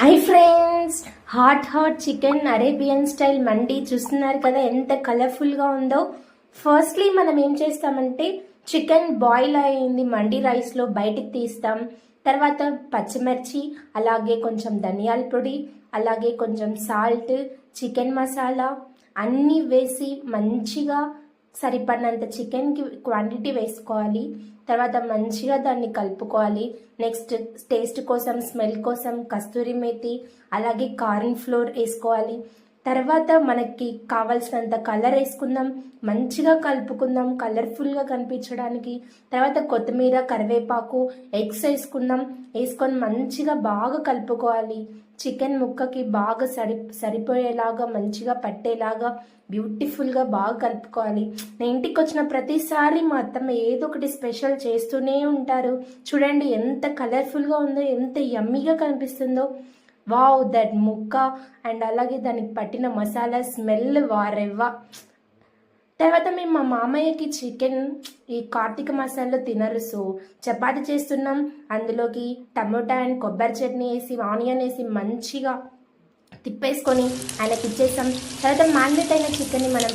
Hi friends, hot chicken Arabian style mandi చూస్తున్నారు కదా ఎంత కలర్ఫుల్గా ఉందో. ఫస్ట్లీ మనం ఏం చేస్తామంటే చికెన్ బాయిల్ అయింది మండి రైస్లో బయటికి తీస్తాం. తర్వాత పచ్చిమిర్చి, అలాగే కొంచెం ధనియాల పొడి, అలాగే కొంచెం సాల్ట్, చికెన్ మసాలా అన్నీ వేసి మంచిగా సరిపడినంత చికెన్కి క్వాంటిటీ వేసుకోవాలి. తర్వాత మంచిగా దాన్ని కలుపుకోవాలి. నెక్స్ట్ టేస్ట్ కోసం, స్మెల్ కోసం కస్తూరి మేతి, అలాగే కార్న్ ఫ్లోర్ వేసుకోవాలి. తర్వాత మనకి కావాల్సినంత కలర్ వేసుకుందాం, మంచిగా కలుపుకుందాం కలర్ఫుల్గా కనిపించడానికి. తర్వాత కొత్తిమీర, కరివేపాకు, ఎగ్స్ వేసుకొని మంచిగా బాగా కలుపుకోవాలి. చికెన్ ముక్కకి బాగా సరిపోయేలాగా మంచిగా పట్టేలాగా బ్యూటిఫుల్గా బాగా కలుపుకోవాలి. నేను ఇంటికి వచ్చిన ప్రతిసారి మా అత్తమ్మ ఏదో ఒకటి స్పెషల్ చేస్తూనే ఉంటారు. చూడండి ఎంత కలర్ఫుల్గా ఉందో, ఎంత యమ్మీగా కనిపిస్తుందో. వావ్, దట్ ముక్క అండ్ అలాగే దానికి పట్టిన మసాలా స్మెల్ వారెవ్వ. తర్వాత మేము మా మామయ్యకి చికెన్ ఈ కార్తీక మాసాల్లో తినరు, సో చపాతి చేస్తున్నాం. అందులోకి టమోటా అండ్ కొబ్బరి చట్నీ వేసి, ఆనియన్ వేసి మంచిగా తిప్పేసుకొని ఆయనకి ఇచ్చేసాం. తర్వాత మ్యారినేట్ అయిన చికెన్ని మనం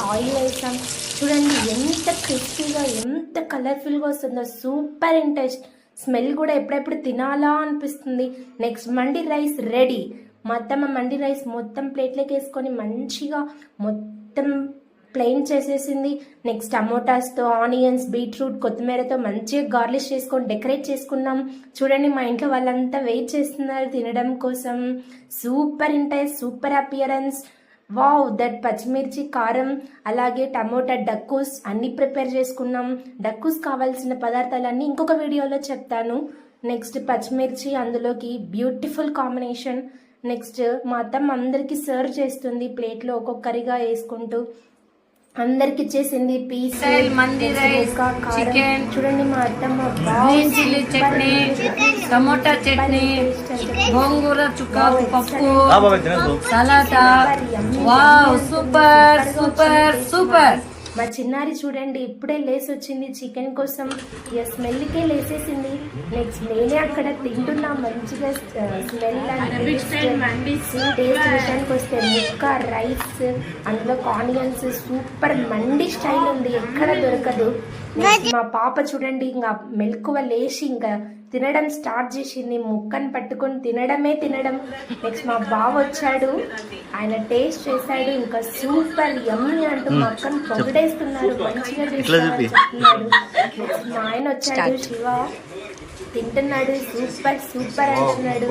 ఆయిల్ వేసాం. చూడండి ఎంత క్రిస్పీగా, ఎంత కలర్ఫుల్గా వస్తుందో, సూపర్ ఇంట్రెస్ట్. స్మెల్ కూడా ఎప్పుడెప్పుడు తినాలా అనిపిస్తుంది. నెక్స్ట్ మండి రైస్ రెడీ. మా అత్తమ్మ మండి రైస్ మొత్తం ప్లేట్లోకి వేసుకొని మంచిగా మొత్తం ప్లెయిన్ చేసేసింది. నెక్స్ట్ టమోటాస్తో, ఆనియన్స్, బీట్రూట్, కొత్తిమీరతో మంచిగా గార్లిష్ చేసుకొని డెకరేట్ చేసుకున్నాం. చూడండి మా ఇంట్లో వాళ్ళంతా వెయిట్ చేస్తున్నారు తినడం కోసం. Super intense, super appearance. Wow, that పచ్చిమిర్చి, కారం, అలాగే టమోటా డక్కూస్ అన్నీ ప్రిపేర్ చేసుకున్నాం. డక్కూస్ కావాల్సిన పదార్థాలన్నీ ఇంకొక వీడియోలో చెప్తాను. నెక్స్ట్ పచ్చిమిర్చి అందులోకి బ్యూటిఫుల్ కాంబినేషన్. నెక్స్ట్ మా అత్తమ్మ అందరికీ సర్వ్ చేస్తుంది ప్లేట్లో ఒక్కొక్కరిగా వేసుకుంటూ. అందరికి ఇచ్చేసింది పీస్, చికెన్. చూడండి మా అత్తమ్మ green chilli chutney, tomato chutney, గోంగూర చుక్క పప్పు, సలాడా. Wow, super super super. మా చిన్నారి చూడండి ఇప్పుడే లేసి వచ్చింది చికెన్ కోసం. ఇక స్మెల్కే లేసేసింది. నెక్స్ట్ నేనే అక్కడ తింటున్నా మంచిగా స్మెల్ టేస్ట్ విషయానికి వస్తే ముక్క, రైస్, అందులో ఆనియన్స్ సూపర్ మండి స్టైల్ ఉంది, ఎక్కడ దొరకదు. మా పాప చూడండి ఇంకా మెలకువ లేచి ఇంకా తినడం స్టార్ట్ చేసింది. ముక్కను పట్టుకొని తినడం. నెక్స్ట్ మా బావ వచ్చాడు, ఆయన టేస్ట్ చేశాడు. ఇంకా సూపర్ యమ్మీ అంటూ మా అక్కను పొగడేస్తున్నారు, మంచిగా చేస్తున్నాడు. నెక్స్ట్ మా ఆయన వచ్చాడు, శివ, తింటున్నాడు, సూపర్ అంటున్నాడు.